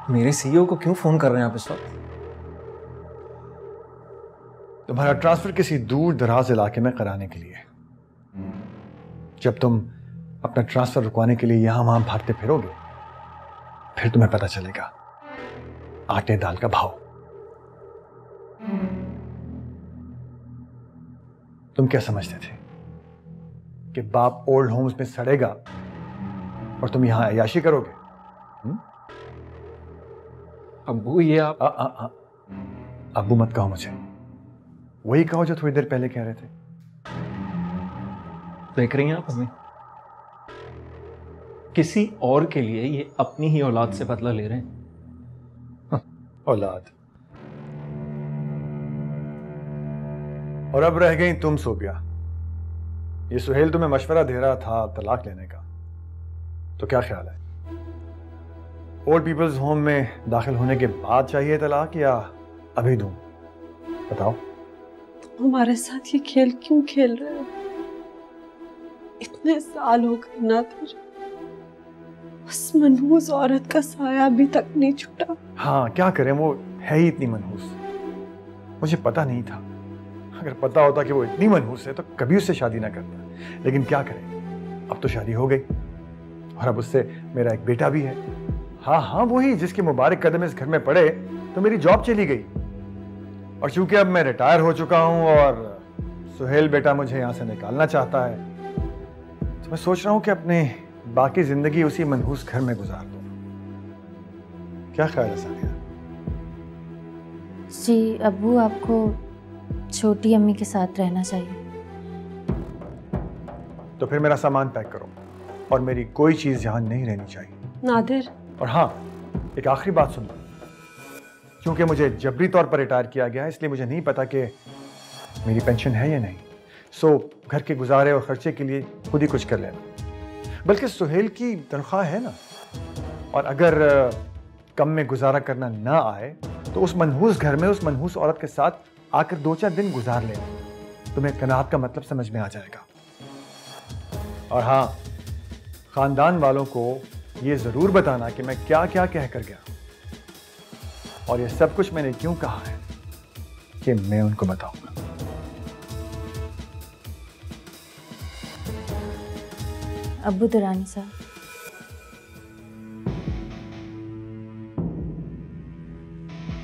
मेरे सीईओ को क्यों फोन कर रहे हैं आप इस वक्त? तुम्हारा ट्रांसफर किसी दूर दराज इलाके में कराने के लिए। जब तुम अपना ट्रांसफर रुकवाने के लिए यहां वहां भागते फिरोगे, फिर तुम्हें पता चलेगा आटे दाल का भाव। तुम क्या समझते थे कि बाप ओल्ड होम्स में सड़ेगा और तुम यहां अय्याशी करोगे? अब्बू ये आप अब्बू मत कहो मुझे, वही कहो जो थोड़ी देर पहले कह रहे थे। देख रही हैं आप हमें? किसी और के लिए ये अपनी ही औलाद से बदला ले रहे हैं। औलाद। और अब रह गई तुम सोबिया। ये सुहेल तुम्हें मशवरा दे रहा था तलाक लेने का, तो क्या ख्याल है? ओल्ड पीपल्स होम में दाखिल होने के बाद चाहिए तलाक या अभी दूं? बताओ। हमारे साथ ये खेल क्यों खेल रहे हो? इतने साल हो गए नादिर, उस मनहूस औरत का साया अभी तक नहीं छूटा। हाँ क्या करें, वो है ही इतनी मनहूस। मुझे पता नहीं था, अगर पता होता कि वो इतनी मनहूस है तो कभी उससे शादी ना करता। लेकिन क्या करें, अब तो शादी हो गई और अब उससे मेरा एक बेटा भी है। हाँ वही जिसके मुबारक कदम इस घर में पड़े तो मेरी जॉब चली गई। और चूंकि अब मैं रिटायर हो चुका हूं और सुहेल बेटा मुझे यहां से निकालना चाहता है, तो मैं सोच रहा हूं कि अपने बाकी जिंदगी उसी मनहूस घर में गुजार दूं। क्या ख्याल है सानिया? जी अब्बू, आपको छोटी अम्मी के साथ रहना चाहिए। तो फिर मेरा सामान पैक करो और मेरी कोई चीज यहां नहीं रहनी चाहिए। नादिर। और हाँ, एक आखिरी बात सुन लो। क्योंकि मुझे जबरी तौर पर रिटायर किया गया है, इसलिए मुझे नहीं पता कि मेरी पेंशन है या नहीं। सो घर के गुजारे और खर्चे के लिए खुद ही कुछ कर लेना। बल्कि सुहेल की तनख्वाह है ना, और अगर कम में गुजारा करना ना आए तो उस मनहूस घर में उस मनहूस औरत के साथ आकर 2-4 दिन गुजार लेना। तुम्हें कनात का मतलब समझ में आ जाएगा। और हाँ, खानदान वालों को ये जरूर बताना कि मैं क्या क्या कह कर गया, और ये सब कुछ मैंने क्यों कहा है कि मैं उनको बताऊंगा। अब्बू दुरानी साहब।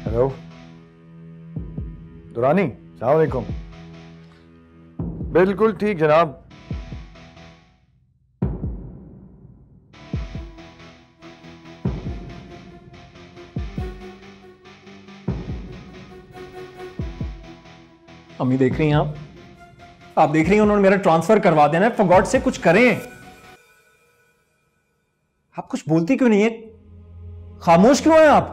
हेलो दुरानी, अस्सलाम वालेकुम। बिल्कुल ठीक जनाब। अम्मी देख रही हैं आप देख रही हैं उन्होंने मेरा ट्रांसफर करवा देना है। फॉर गॉड से कुछ करें। आप कुछ बोलती क्यों नहीं है? खामोश क्यों हैं आप?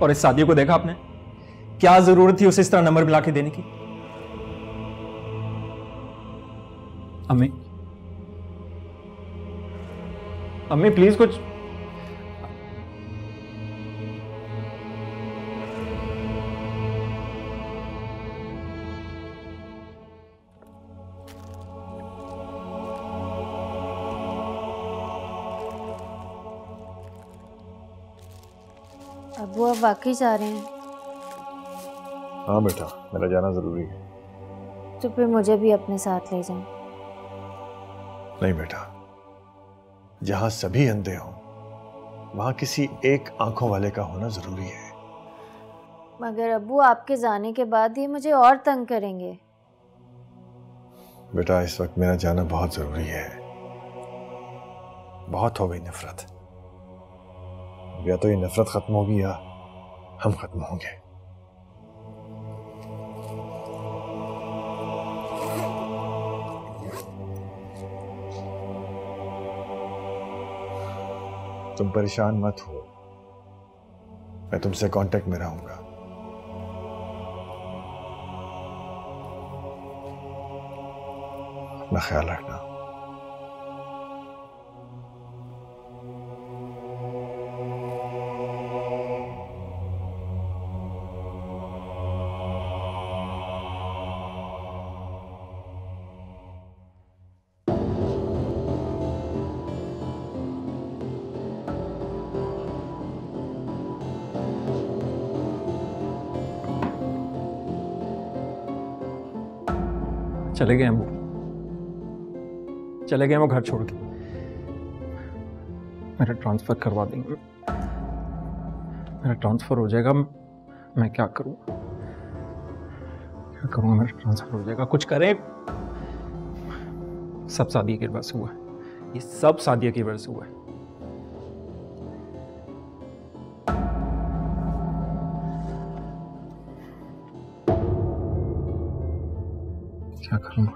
और इस शादी को देखा आपने? क्या जरूरत थी उसे इस तरह नंबर मिला के देने की? अम्मी अम्मी प्लीज कुछ। अब्बू आप वाकई जा रहे हैं? हाँ बेटा, मेरा जाना जरूरी है। तो फिर मुझे भी अपने साथ ले जाएं। नहीं बेटा, जहां सभी अंधे हों वहां किसी एक आंखों वाले का होना जरूरी है। मगर अब्बू आपके जाने के बाद ये मुझे और तंग करेंगे। बेटा इस वक्त मेरा जाना बहुत जरूरी है। बहुत हो गई नफरत। या तो ये नफरत खत्म होगी या हम खत्म होंगे। तुम परेशान मत हो, मैं तुमसे कांटेक्ट में रहूंगा। अपना ख्याल रखना। चले गए हैं वो, चले गए हैं वो घर छोड़ के। मेरा ट्रांसफर करवा देंगे, मेरा ट्रांसफर हो जाएगा। मैं क्या करूँ, क्या करूँगा? मेरा ट्रांसफर हो जाएगा, कुछ करें। सब सादिया की वजह से हुआ है, ये सब सादिया की वजह से हुआ है। क्या करूँगा?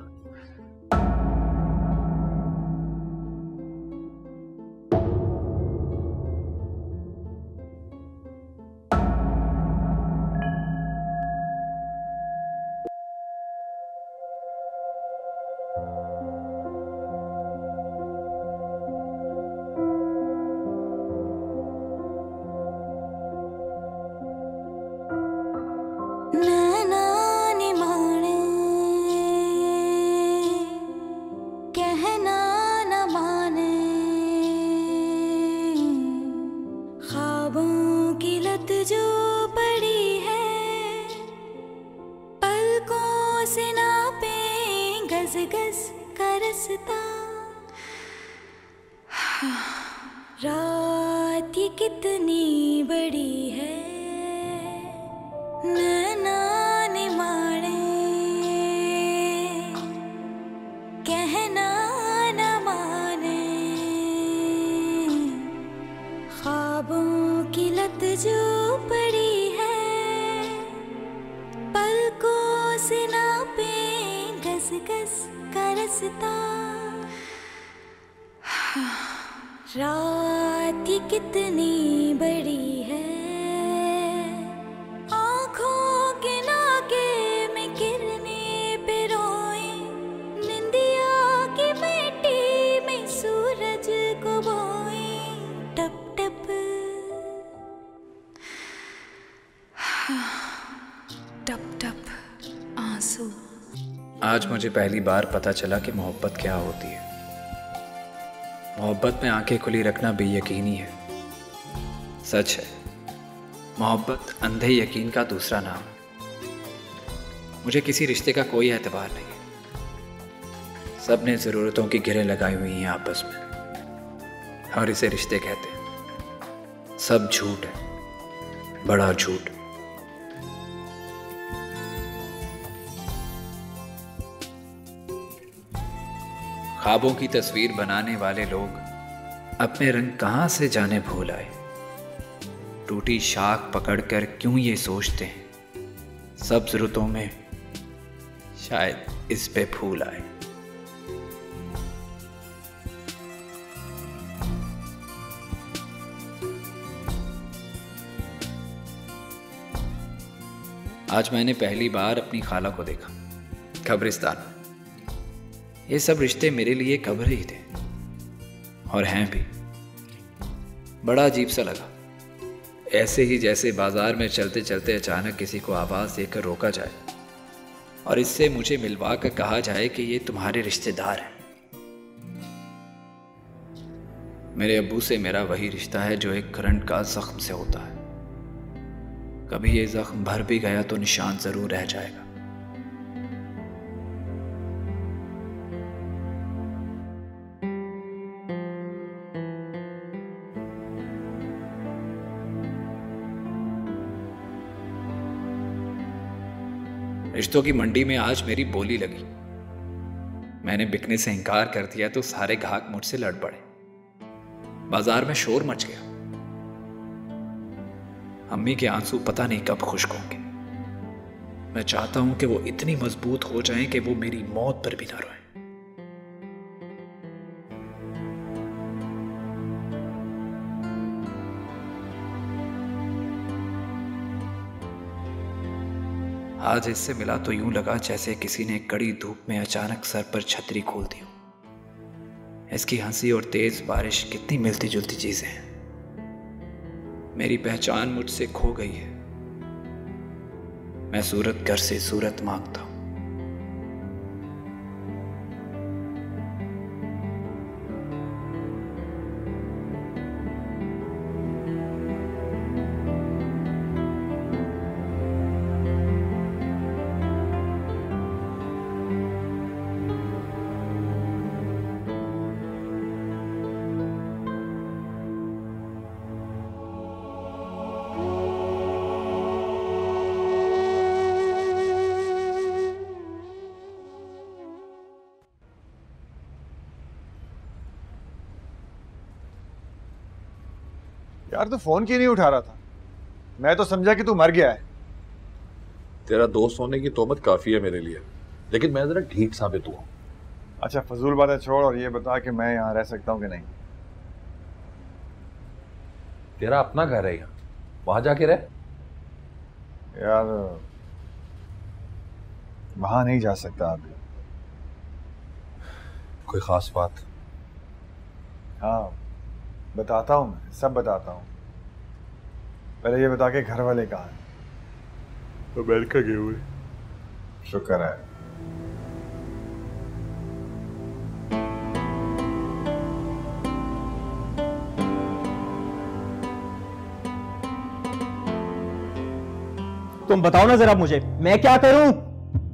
रात ये कितनी बड़ी है, नैना निमाणे कहना न माने, ख्वाबों की लत जो पड़ी है, पलकों से नापे गस गस का रास्ता। रात ये कितनी बड़ी है, आँखों के नाके में गिरने पे रोए, निंदिया की मिट्टी में सूरज को बोए, टप टप टप टप आंसू। आज मुझे पहली बार पता चला कि मोहब्बत क्या होती है। मोहब्बत में आंखें खुली रखना बेयकीनी है। सच है, मोहब्बत अंधे यकीन का दूसरा नाम है। मुझे किसी रिश्ते का कोई एतबार नहीं है। सब ने ज़रूरतों की घेरें लगाई हुई हैं आपस में, और इसे रिश्ते कहते हैं। सब झूठ है, बड़ा झूठ। ख्वाबों की तस्वीर बनाने वाले लोग अपने रंग कहाँ से जाने भूल आए। टूटी शाख पकड़कर क्यों ये सोचते हैं, सब ज़रूरतों में शायद इस पे फूल आए। आज मैंने पहली बार अपनी खाला को देखा कब्रिस्तान में। ये सब रिश्ते मेरे लिए कब्र ही थे, और हैं भी। बड़ा अजीब सा लगा, ऐसे ही जैसे बाजार में चलते चलते अचानक किसी को आवाज़ देकर रोका जाए और इससे मुझे मिलवा कर कहा जाए कि ये तुम्हारे रिश्तेदार हैं। मेरे अब्बू से मेरा वही रिश्ता है जो एक करंट का जख्म से होता है। कभी ये जख्म भर भी गया तो निशान ज़रूर रह जाएगा। रिश्तों की मंडी में आज मेरी बोली लगी। मैंने बिकने से इनकार कर दिया तो सारे ग्राहक मुझसे लड़ पड़े। बाजार में शोर मच गया। अम्मी के आंसू पता नहीं कब खुश्क होंगे। मैं चाहता हूं कि वो इतनी मजबूत हो जाएं कि वो मेरी मौत पर भी ना रोएं। आज इससे मिला तो यूं लगा जैसे किसी ने कड़ी धूप में अचानक सर पर छतरी खोल दी हो। इसकी हंसी और तेज बारिश कितनी मिलती जुलती चीजें हैं। मेरी पहचान मुझसे खो गई है। मैं सूरत घर से सूरत मांगता हूं। यार तू फोन क्यों नहीं उठा रहा था? मैं तो समझा कि तू मर गया है। तेरा दोस्त होने की तोहमत काफी है मेरे लिए, लेकिन मैं जरा ढीठ साबित हुआ। अच्छा फजूल बातें छोड़ और ये बता कि मैं यहाँ रह सकता हूँ कि नहीं। तेरा अपना घर है यहाँ, वहां जाके रह। यार वहां नहीं जा सकता अभी। कोई खास बात? हाँ बताता हूँ, मैं सब बताता हूँ। पहले ये बता के घर वाले कहाँ हैं? अमेरिका गए हुए। शुक्र है। तुम बताओ ना जरा मुझे, मैं क्या करूं?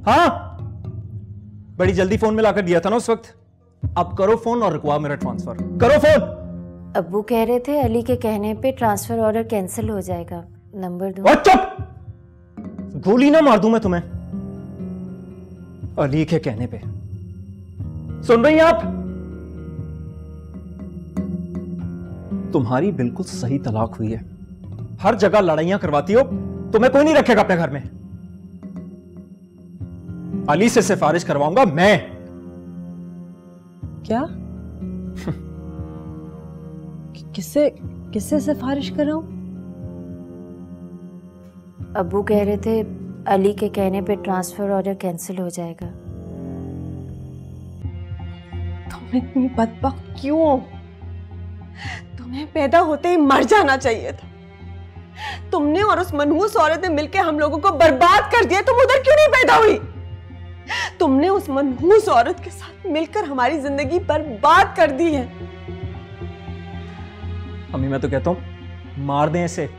हाँ, बड़ी जल्दी फोन मिलाकर दिया था ना उस वक्त। अब करो फोन और रुकवाओ मेरा ट्रांसफर। करो फोन। अब्बू कह रहे थे अली के कहने पे ट्रांसफर ऑर्डर कैंसिल हो जाएगा। नंबर दूं? और चुप, गोली ना मार दूं मैं तुम्हें अली के कहने पे। सुन रही हैं आप? तुम्हारी बिल्कुल सही तलाक हुई है। हर जगह लड़ाइयां करवाती हो, तुम्हें कोई नहीं रखेगा अपने घर में। अली से सिफारिश करवाऊंगा मैं। क्या? किससे सिफारिश कराऊं? अब्बू कह रहे थे अली के कहने पे ट्रांसफर ऑर्डर कैंसिल हो जाएगा। तुम इतनी बदबख्त क्यों हो? तुम्हें पैदा होते ही मर जाना चाहिए था। तुमने और उस मनहूस औरत ने मिलकर हम लोगों को बर्बाद कर दिया। तुम उधर क्यों नहीं पैदा हुई? तुमने उस मनहूस औरत के साथ मिलकर हमारी जिंदगी बर्बाद कर दी है। अम्मी मैं तो कहता हूं मार दें इसे।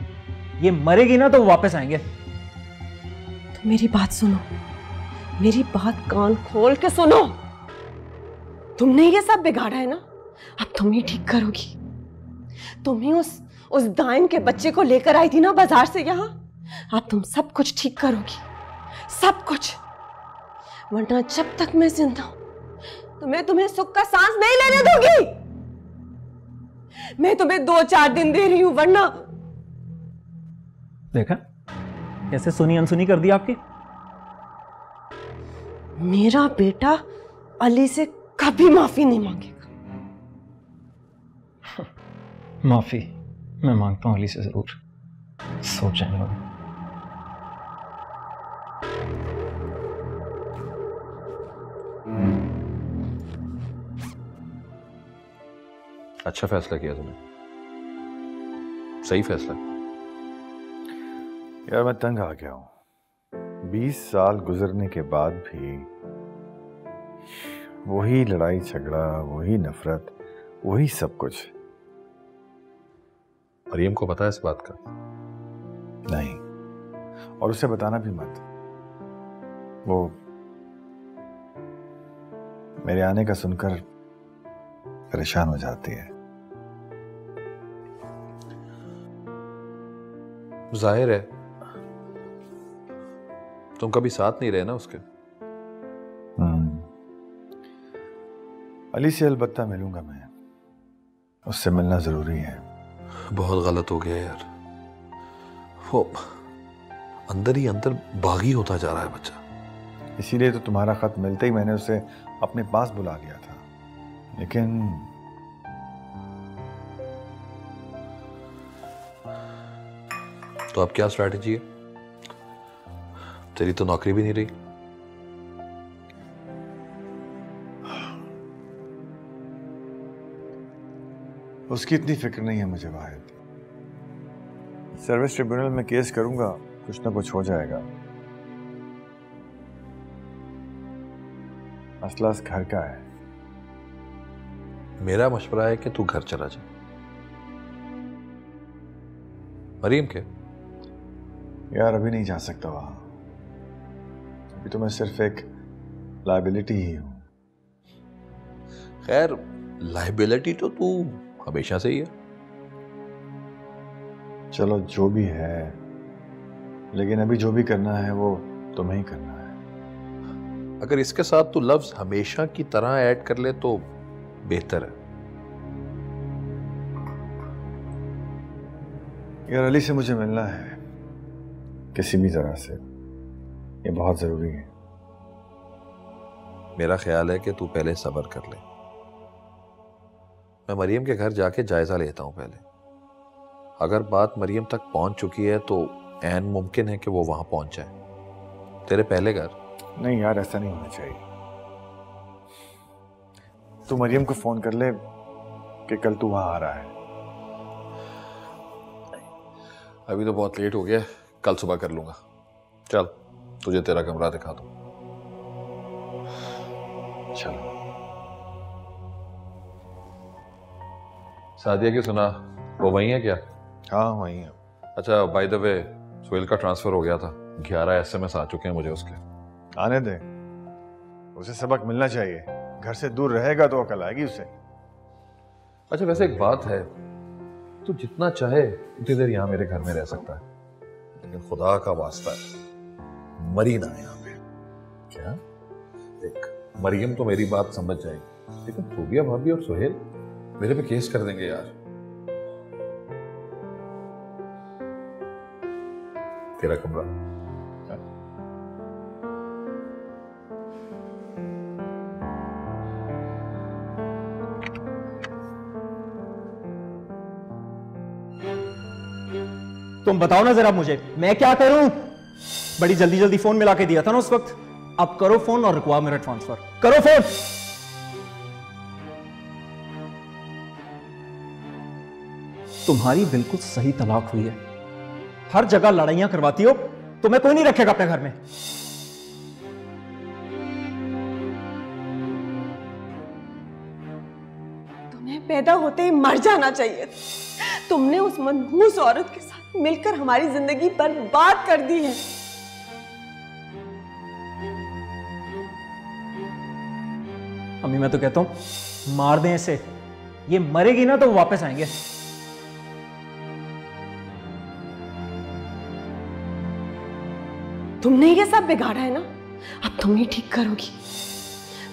ये मरेगी ना तो वो वापस आएंगे। तो मेरी बात सुनो, मेरी बात कान खोल के सुनो। तुमने ये सब बिगाड़ा है ना, अब तुम ही ठीक करोगी। तुम ही उस दाइन के बच्चे को लेकर आई थी ना बाजार से यहाँ। अब तुम सब कुछ ठीक करोगी, सब कुछ। वरना जब तक मैं जिंदा हूं तो मैं तुम्हें सुख का सांस नहीं लेने दूंगी। मैं तुम्हें 2-4 दिन दे रही हूं, वरना। देखा कैसे सुनी अनसुनी कर दी आपकी। मेरा बेटा अली से कभी माफी नहीं मांगेगा। माफी मैं मांगता हूं अली से जरूर। सोचें लोग। अच्छा फैसला किया तूने, सही फैसला। यार मैं तंग आ गया हूं। 20 साल गुजरने के बाद भी वही लड़ाई झगड़ा, वही नफरत, वही सब कुछ। मरियम को पता है इस बात का? नहीं, और उसे बताना भी मत। वो मेरे आने का सुनकर परेशान हो जाती है। जाहिर है तुम कभी साथ नहीं रहे ना उसके। अली से अलबत्ता मिलूंगा मैं। उससे मिलना जरूरी है। बहुत गलत हो गया यार। वो अंदर ही अंदर बागी होता जा रहा है बच्चा। इसीलिए तो तुम्हारा खत मिलते ही मैंने उसे अपने पास बुला लिया था। लेकिन तो अब क्या स्ट्रैटेजी है? तेरी तो नौकरी भी नहीं रही। उसकी इतनी फिक्र नहीं है मुझे वाहिद। सर्विस ट्रिब्यूनल में केस करूंगा, कुछ ना कुछ हो जाएगा। मसला इस घर का है। मेरा मशवरा है कि तू घर चला जा। मरियम के यार अभी नहीं जा सकता वहां। अभी तो मैं सिर्फ एक लायबिलिटी ही हूं। खैर लायबिलिटी तो तू हमेशा से ही है। चलो जो भी है, लेकिन अभी जो भी करना है वो तुम्हें ही करना है। अगर इसके साथ तू लफ्ज हमेशा की तरह ऐड कर ले तो बेहतर है। यार अली से मुझे मिलना है किसी भी तरह से, ये बहुत जरूरी है। मेरा ख्याल है कि तू पहले सब्र कर ले। मैं मरियम के घर जाके जायजा लेता हूं पहले। अगर बात मरियम तक पहुंच चुकी है तो ऐन मुमकिन है कि वो वहां पहुंच जाए। तेरे पहले घर। नहीं यार, ऐसा नहीं होना चाहिए। तू मरियम को फोन कर ले कि कल तू वहां आ रहा है। अभी तो बहुत लेट हो गया, कल सुबह कर लूंगा। चल तुझे तेरा कमरा दिखा दूं। चलो। सादिया की सुना, वो वही है क्या? हाँ वही है। अच्छा बाय द वे, सुहेल का ट्रांसफर हो गया था। 11 SMS आ चुके हैं मुझे उसके। आने दे, उसे सबक मिलना चाहिए। घर से दूर रहेगा तो अकल आएगी उसे। अच्छा वैसे एक बात है, तू जितना चाहे उतनी देर यहाँ मेरे घर में रह सकता है, लेकिन खुदा का वास्ता है मरी ना यहाँ पे। क्या? देख, मरियम तो मेरी बात समझ जाएगी, लेकिन फूबिया भाभी और सुहेल मेरे पे केस कर देंगे यार। तेरा कमरा। तुम बताओ ना जरा मुझे, मैं क्या करूं? बड़ी जल्दी जल्दी फोन मिला के दिया था ना उस वक्त। अब करो फोन और रुकवा मेरा ट्रांसफर। करो फोन। तुम्हारी बिल्कुल सही तलाक हुई है। हर जगह लड़ाइयां करवाती हो, तुम्हें कोई नहीं रखेगा अपने घर में। तुम्हें पैदा होते ही मर जाना चाहिए। तुमने उस मनहूस औरत के साथ मिलकर हमारी जिंदगी बर्बाद कर दी है। अम्मी मैं तो कहता हूं मार दें इसे। ये मरेगी ना तो वो वापस आएंगे। तुमने ये सब बिगाड़ा है ना, अब तुम ही ठीक करोगी,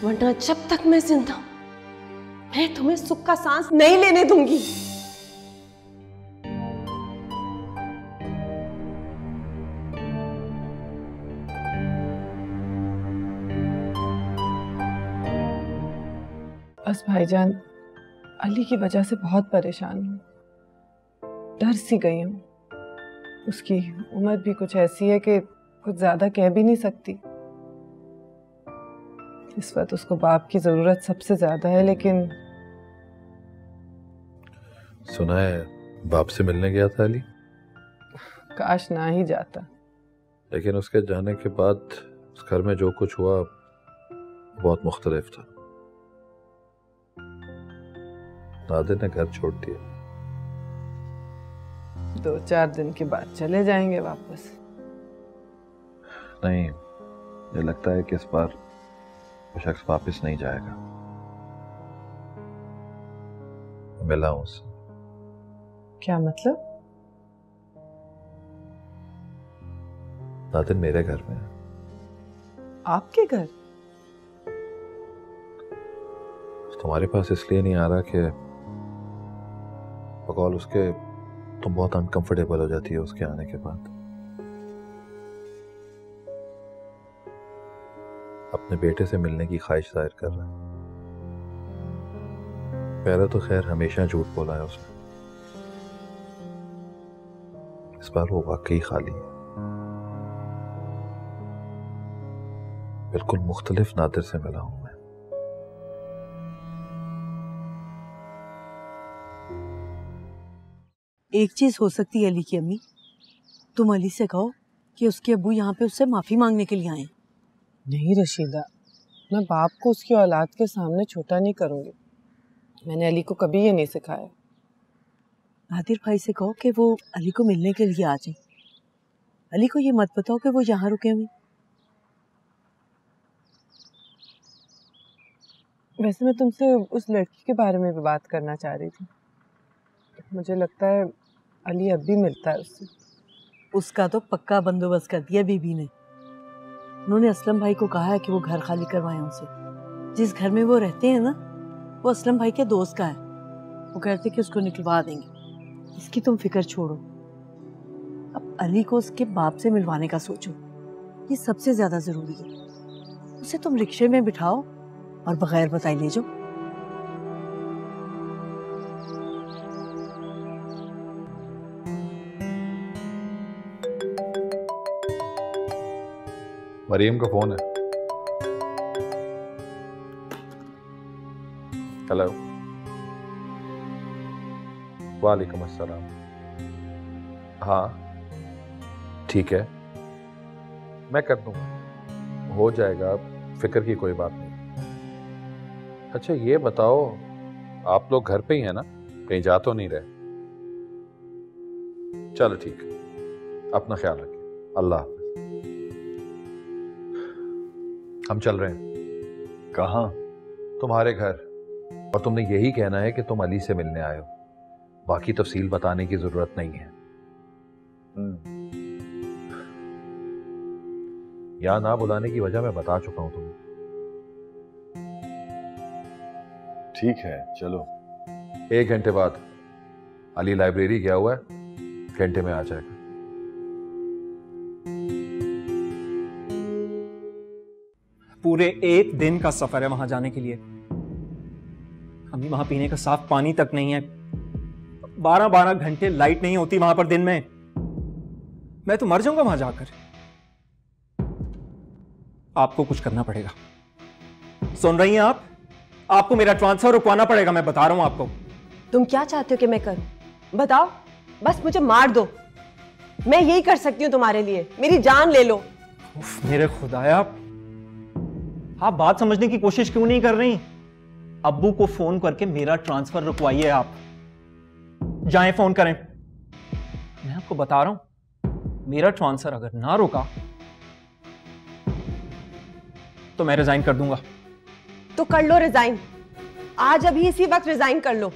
वरना जब तक मैं जिंदा हूं मैं तुम्हें सुख का सांस नहीं लेने दूंगी। बस भाईजान, अली की वजह से बहुत परेशान हूँ, डर सी गई हूँ। उसकी उम्र भी कुछ ऐसी है कि कुछ ज्यादा कह भी नहीं सकती। इस वक्त उसको बाप की जरूरत सबसे ज्यादा है, लेकिन सुना है बाप से मिलने गया था अली। काश ना ही जाता। लेकिन उसके जाने के बाद उस घर में जो कुछ हुआ बहुत मुख्तलिफ था। नादिर ने घर छोड़ दिया। 2-4 दिन के बाद चले जाएंगे वापस। नहीं, मुझे लगता है कि इस बार वो शख्स वापस नहीं जाएगा। मिला हूं उससे। क्या मतलब? नादिर मेरे घर में है। आपके घर? तुम्हारे पास इसलिए नहीं आ रहा कि बकौल उसके तुम बहुत अनकंफर्टेबल हो जाती है उसके आने के बाद। अपने बेटे से मिलने की ख्वाहिश जाहिर कर रहा है। पहले तो खैर हमेशा झूठ बोला है उसने, इस बार वो वाकई खाली है। बिल्कुल मुख्तलिफ नादिर से मिला हूं मैं। एक चीज हो सकती है अली की अम्मी, तुम अली से कहो कि उसके अब्बू यहाँ पे उससे माफी मांगने के लिए आए। नहीं रशीदा, मैं बाप को उसकी औलाद के सामने छोटा नहीं करूंगी। मैंने अली को कभी ये नहीं सिखाया। नादिर भाई से कहो कि वो अली को मिलने के लिए आ जाए। अली को ये मत बताओ कि वो यहाँ रुके हुए। वैसे मैं तुमसे उस लड़की के बारे में भी बात करना चाह रही थी। मुझे लगता है अली अब भी मिलता है उससे। उसका तो पक्का बंदोबस्त कर दिया बीबी ने। उन्होंने असलम भाई को कहा है कि वो घर खाली करवाएं उनसे। जिस घर में वो रहते हैं ना, वो असलम भाई के दोस्त का है। वो कहते कि उसको निकलवा देंगे। इसकी तुम फिक्र छोड़ो। अली को उसके बाप से मिलवाने का सोचो, ये सबसे ज्यादा जरूरी है। उसे तुम रिक्शे में बिठाओ और बगैर बताए ले जाओ। मरियम का फोन है। हेलो, वालेकुम अस्सलाम। हाँ ठीक है, मैं कर दूंगा, हो जाएगा, फिक्र की कोई बात नहीं। अच्छा ये बताओ, आप लोग घर पे ही हैं ना, कहीं जा तो नहीं रहे? चलो ठीक है, अपना ख्याल रखिए, अल्लाह हाफ़िज़। हम चल रहे हैं। कहाँ? तुम्हारे घर, और तुमने यही कहना है कि तुम अली से मिलने आए हो, बाकी तफसील बताने की जरूरत नहीं है। यहां ना बुलाने की वजह मैं बता चुका हूं तुम्हें। ठीक है चलो। 1 घंटे बाद। अली लाइब्रेरी गया हुआ है, घंटे में आ जाएगा। पूरे 1 दिन का सफर है वहां जाने के लिए। अभी वहां पीने का साफ पानी तक नहीं है। 12-12 घंटे लाइट नहीं होती वहां पर दिन में। मैं तो मर जाऊंगा वहां जाकर। आपको कुछ करना पड़ेगा। सुन रही हैं आप? आपको मेरा ट्रांसफर रुकवाना पड़ेगा, मैं बता रहा हूं आपको। तुम क्या चाहते हो कि मैं करूं? बताओ, बस मुझे मार दो, मैं यही कर सकती हूँ तुम्हारे लिए। मेरी जान ले लो। उफ, मेरे खुदाया, आप बात समझने की कोशिश क्यों नहीं कर रही? अब्बू को फोन करके मेरा ट्रांसफर रुकवाइए आप। जाएं, फोन करें। मैं आपको बता रहा हूं, मेरा ट्रांसफर अगर ना रुका तो मैं रिजाइन कर दूंगा। तो कर लो रिजाइन, आज अभी इसी वक्त रिजाइन कर लो।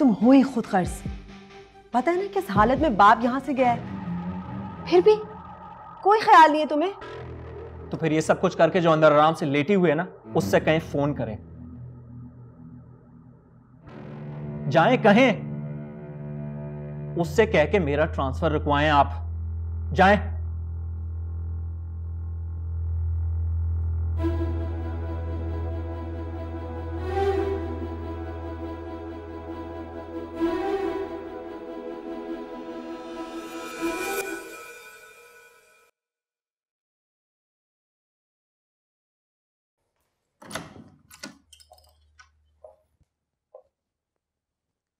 तुम हो ही खुद गर्ज। पता है ना किस हालत में बाप यहां से गया है, फिर भी कोई ख्याल नहीं है तुम्हें। तो फिर ये सब कुछ करके जो अंदर आराम से लेटी हुए है ना, उससे कहें फोन करें। जाएं, कहें उससे कह के मेरा ट्रांसफर रुकवाएं आप। जाएं।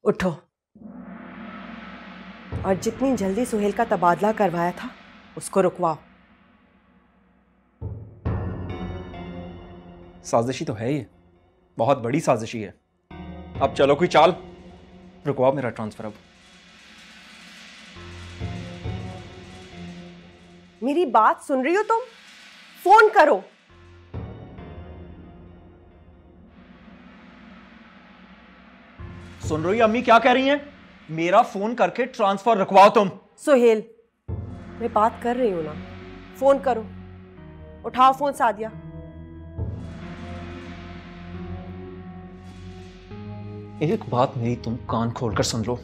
उठो और जितनी जल्दी सुहेल का तबादला करवाया था उसको रुकवाओ। साजिशी तो है ये, बहुत बड़ी साजिशी है। अब चलो कोई चाल, रुकवाओ मेरा ट्रांसफर। अब मेरी बात सुन रही हो तुम? फोन करो। सुन रही हो अम्मी क्या कह रही हैं? मेरा फोन करके ट्रांसफर रुकवाओ तुम। सुहेल, मैं बात कर रही हूं ना, फोन करो। उठाओ फोन सादिया। एक बात मेरी तुम कान खोलकर सुन लो,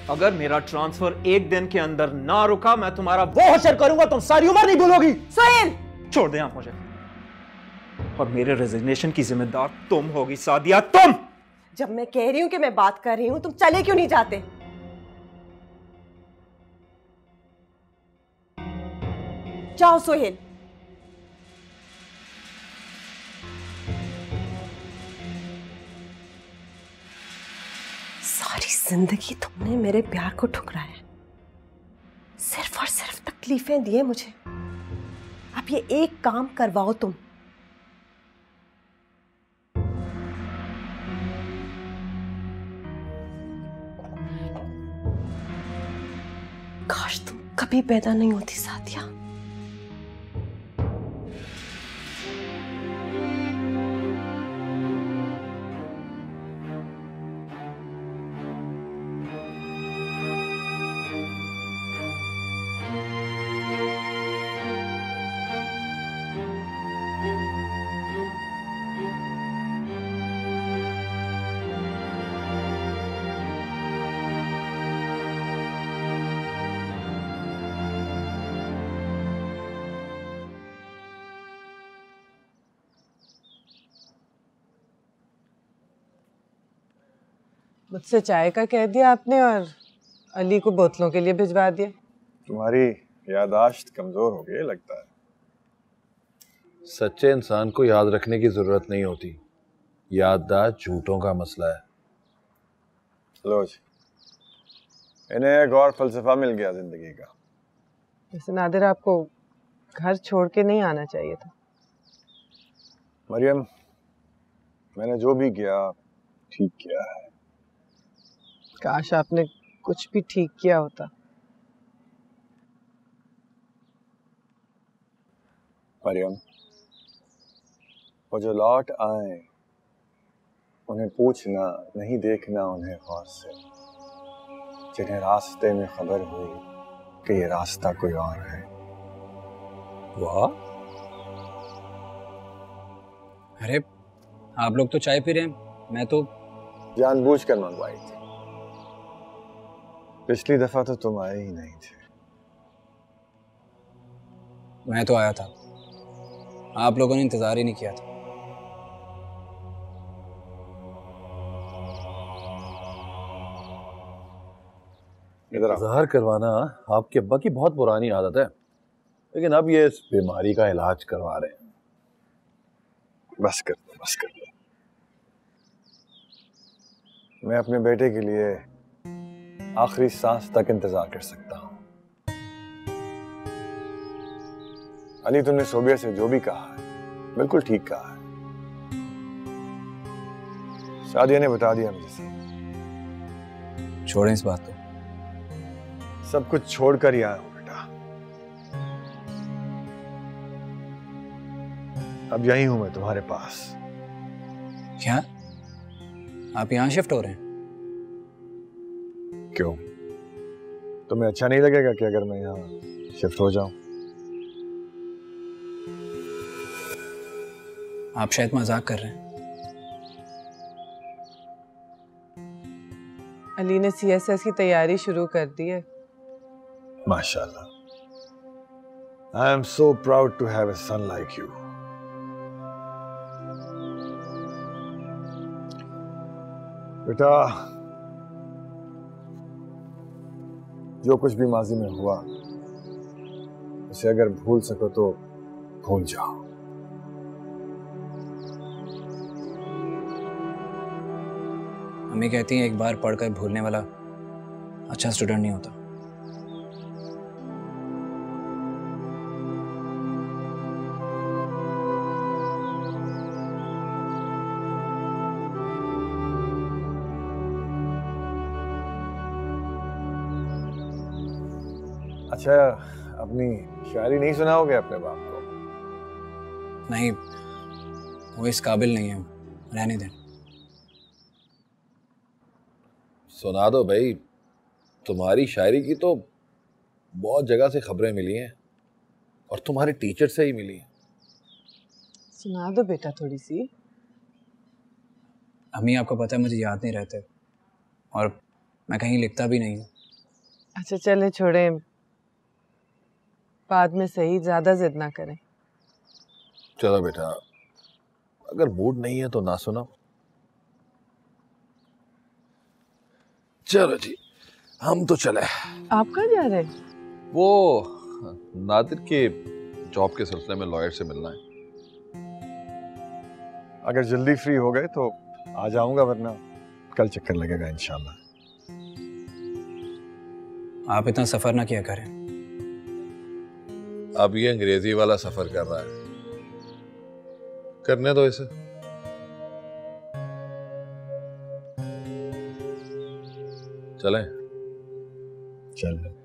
अगर मेरा ट्रांसफर 1 दिन के अंदर ना रुका, मैं तुम्हारा वो हशर करूंगा तुम सारी उम्र नहीं भूलोगी। सुहेल, छोड़ दें आप मुझे, और मेरे रेजिग्नेशन की जिम्मेदार तुम होगी सादिया, तुम। जब मैं कह रही हूं कि मैं बात कर रही हूं, तुम चले क्यों नहीं जाते? जाओ सुहेल। सारी जिंदगी तुमने मेरे प्यार को ठुकराया, सिर्फ और सिर्फ तकलीफें दिए मुझे। अब ये एक काम करवाओ तुम। काश तुम कभी पैदा नहीं होती सादिया। मुझसे चाय का कह दिया आपने और अली को बोतलों के लिए भिजवा दिया। तुम्हारी याददाश्त कमजोर हो गई लगता है। सच्चे इंसान को याद रखने की जरूरत नहीं होती, याददाश्त झूठों का मसला है। लो जी, इन्हें एक और फलसफा मिल गया जिंदगी का। वैसे नादिर आपको घर छोड़ के नहीं आना चाहिए था। मरियम, मैंने जो भी किया ठीक किया है। काश आपने कुछ भी ठीक किया होता। मरियम, वो जो लौट आए उन्हें पूछना, नहीं देखना उन्हें गौर से, जिन्हें रास्ते में खबर हुई कि ये रास्ता कोई और है। वाह, अरे आप लोग तो चाय पी रहे हैं, मैं तो जानबूझकर मंगवाई थी। पिछली दफा तो तुम आए ही नहीं थे। मैं तो आया था, आप लोगों ने इंतजार ही नहीं किया था। इंतजार करवाना आपके अब्बा की बहुत पुरानी आदत है, लेकिन अब ये इस बीमारी का इलाज करवा रहे हैं। बस कर दो, बस कर दो। मैं अपने बेटे के लिए आखिरी सांस तक इंतजार कर सकता हूं। अली, तुमने सोबिया से जो भी कहा है बिल्कुल ठीक कहा है। सादिया ने बता दिया मुझे सब। छोड़ें इस बात को। सब कुछ छोड़कर ही आया हूं बेटा। अब यही हूं मैं तुम्हारे पास। क्या आप यहाँ शिफ्ट हो रहे हैं? क्यों, तुम्हें अच्छा नहीं लगेगा कि अगर मैं यहाँ शिफ्ट हो जाऊं? आप शायद मजाक कर रहे हैं। अली ने सीएसएस की तैयारी शुरू कर दी है। माशाल्लाह, I am so proud to have a son like you. बेटा, जो कुछ भी माजी में हुआ उसे अगर भूल सको तो भूल जाओ। मम्मी कहती हैं एक बार पढ़कर भूलने वाला अच्छा स्टूडेंट नहीं होता। अच्छा, अपनी शायरी नहीं सुनाओगे अपने बाप को? नहीं, वो इस काबिल नहीं है, रहने दें। सुना दो भाई, तुम्हारी शायरी की तो बहुत जगह से खबरें मिली हैं और तुम्हारे टीचर से ही मिली हैं। सुना दो बेटा थोड़ी सी। अम्मी, आपको पता है मुझे याद नहीं रहते और मैं कहीं लिखता भी नहीं हूँ। अच्छा चले छोड़ें, बाद में सही, ज्यादा जिद ना करें। चलो बेटा, अगर मूड नहीं है तो ना सुनो। चलो जी, हम तो चले। आप कहाँ जा रहे हैं? वो नादिर के जॉब के सिलसिले में लॉयर से मिलना है। अगर जल्दी फ्री हो गए तो आ जाऊंगा, वरना कल चक्कर लगेगा इंशाल्लाह। आप इतना सफर ना किया करें। अब ये अंग्रेजी वाला सफर कर रहा है, करने दो इसे। चलें? चलें।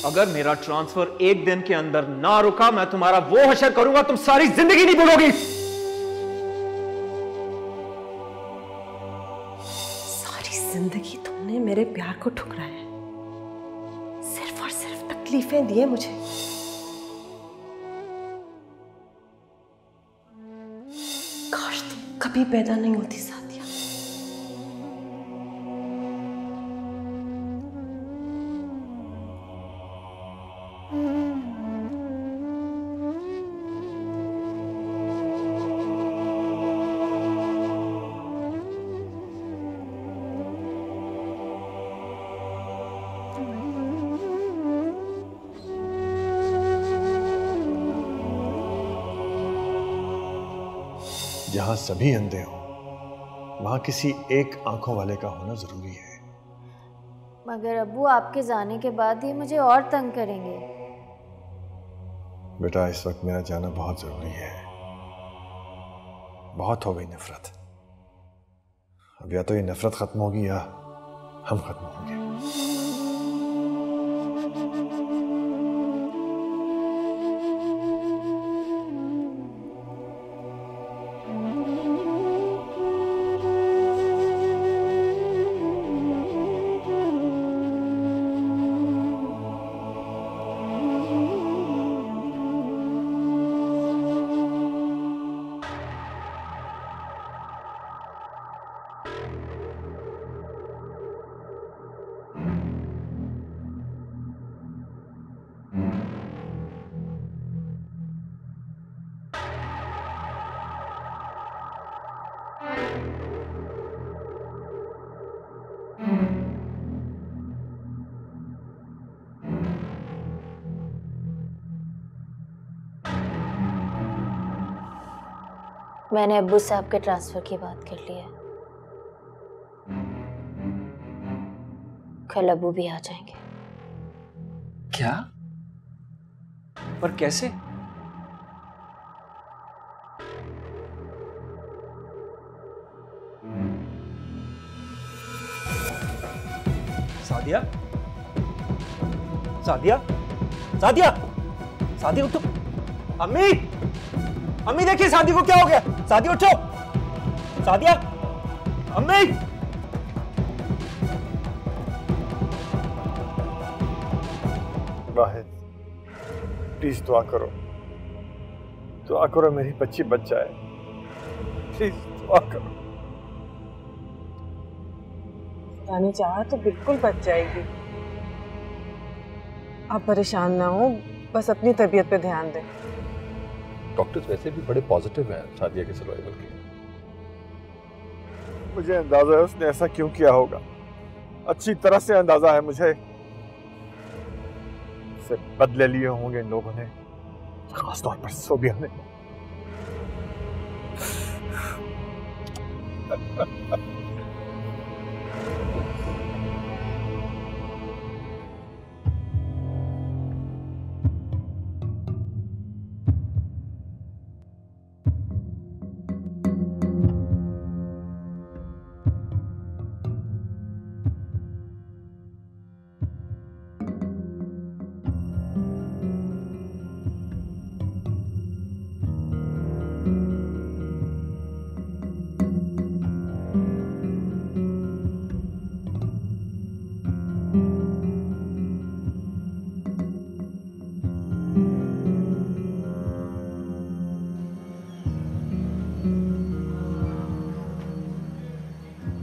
अगर मेरा ट्रांसफर एक दिन के अंदर ना रुका, मैं तुम्हारा वो हशर करूंगा तुम सारी जिंदगी नहीं भूलोगी। सारी जिंदगी तुमने मेरे प्यार को ठुकराया, सिर्फ और सिर्फ तकलीफें दिए मुझे। काश तुम कभी पैदा नहीं होती सादिया। जहां सभी अंधे हों, वहां किसी एक आंखों वाले का होना जरूरी है। मगर अब्बू आपके जाने के बाद ये मुझे और तंग करेंगे। बेटा, इस वक्त मेरा जाना बहुत जरूरी है। बहुत हो गई नफरत। अब या तो ये नफरत खत्म होगी या हम खत्म होंगे। मैंने अब्बू से आपके ट्रांसफर की बात कर ली है। कल अब्बू भी आ जाएंगे। क्या? पर कैसे? सादिया, सादिया, सादिया, सादिया उठो। अम्मी, अम्मी देखिए सादी को क्या हो गया। सादी उठो। सादिया, अम्मी। वाहिद, प्लीज दुआ करो, दुआ करो मेरी बच्ची बच जाए। प्लीज दुआ करो। खुदा ने चाहा तो बिल्कुल बच जाएगी। आप परेशान ना हो, बस अपनी तबीयत पे ध्यान दें। डॉक्टर्स वैसे भी बड़े पॉजिटिव हैं सादिया के सर्वाइवल के। मुझे अंदाजा है उसने ऐसा क्यों किया होगा। अच्छी तरह से अंदाजा है मुझे। इससे बदले लिए होंगे इन लोगों ने, खासतौर पर सोबिया ने।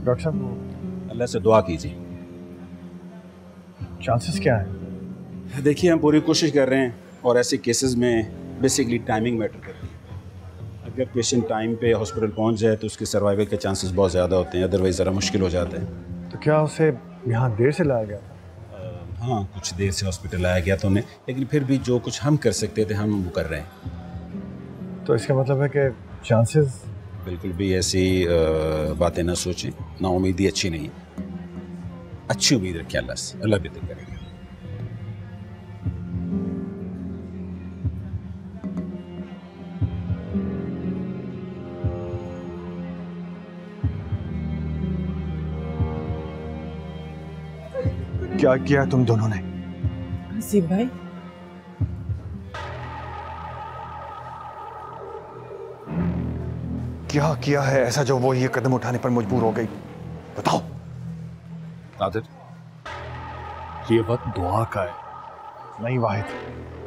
डॉक्टर साहब, अल्लाह से दुआ कीजिए। चांसेस क्या है? देखिए, हम पूरी कोशिश कर रहे हैं और ऐसे केसेस में बेसिकली टाइमिंग मैटर करती है। अगर पेशेंट टाइम पे हॉस्पिटल पहुंच जाए तो उसके सर्वाइवल के चांसेस बहुत ज़्यादा होते हैं, अदरवाइज ज़रा मुश्किल हो जाता है। तो क्या उसे यहाँ देर से लाया गया था? हाँ, कुछ देर से हॉस्पिटल लाया गया था उन्हें, लेकिन फिर भी जो कुछ हम कर सकते थे हम वो कर रहे हैं। तो इसका मतलब है कि चांसेस? बिल्कुल भी ऐसी बातें ना सोचें, ना उम्मीदी अच्छी नहीं है। अच्छी उम्मीद रखें अल्लाह से, अल्लाह बेहतर करेगा। क्या किया तुम दोनों ने? हसीब भाई, क्या किया है ऐसा जो वो ये कदम उठाने पर मजबूर हो गई? बताओ। नादिर, ये वक्त दुआ का है। नहीं वाहिद,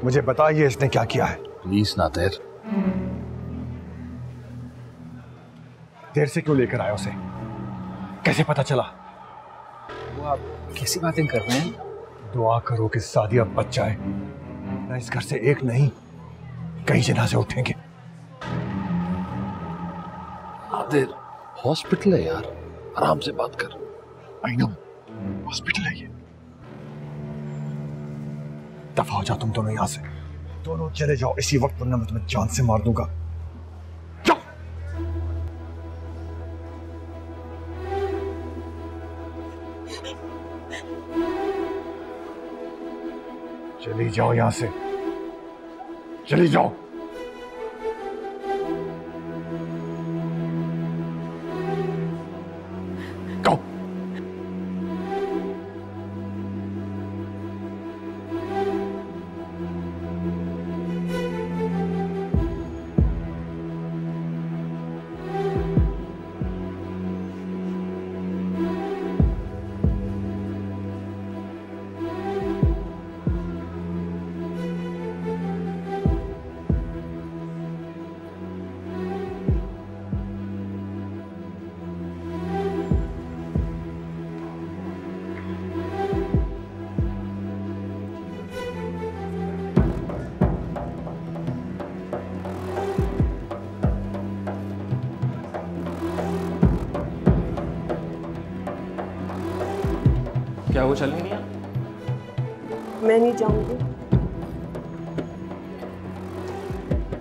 मुझे बताइए इसने क्या किया है। प्लीज नादिर। देर से क्यों लेकर आया उसे? कैसे पता चला? वो आप कैसी बातें कर रहे हैं? दुआ करो कि सादिया बच जाए, ना इस घर से एक नहीं कई जनाजे उठेंगे। नादिर, हॉस्पिटल है यार, आराम से बात कर। आई नो, हॉस्पिटल है ये। दफा हो जाओ तुम दोनों यहां से। दोनों चले जाओ इसी वक्त, वरना मैं तुम्हें जान से मार दूंगा। जाओ। चली जाओ यहां से, चली जाओ। Go. क्या वो चल नहीं रहा? मैं नहीं जाऊंगी।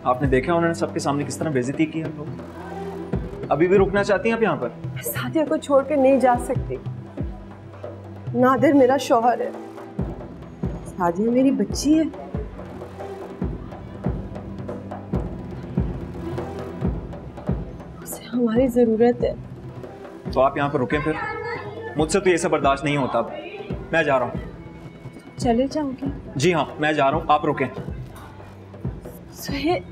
आपने देखा उन्होंने सबके सामने किस तरह बेइज्जती की हम लोग। अभी भी रुकना चाहती हैं आप यहाँ पर? सादिया को छोड़ के नहीं जा सकती। नादिर मेरा शौहर है, सादिया मेरी बच्ची है। उसे हमारी जरूरत है। तो आप यहाँ पर रुकें फिर। मुझसे तो ये सब बर्दाश्त नहीं होता। मैं जा रहा हूँ। चले जाओगे? जी हाँ, मैं जा रहा हूँ, आप रुकें। सुहेल,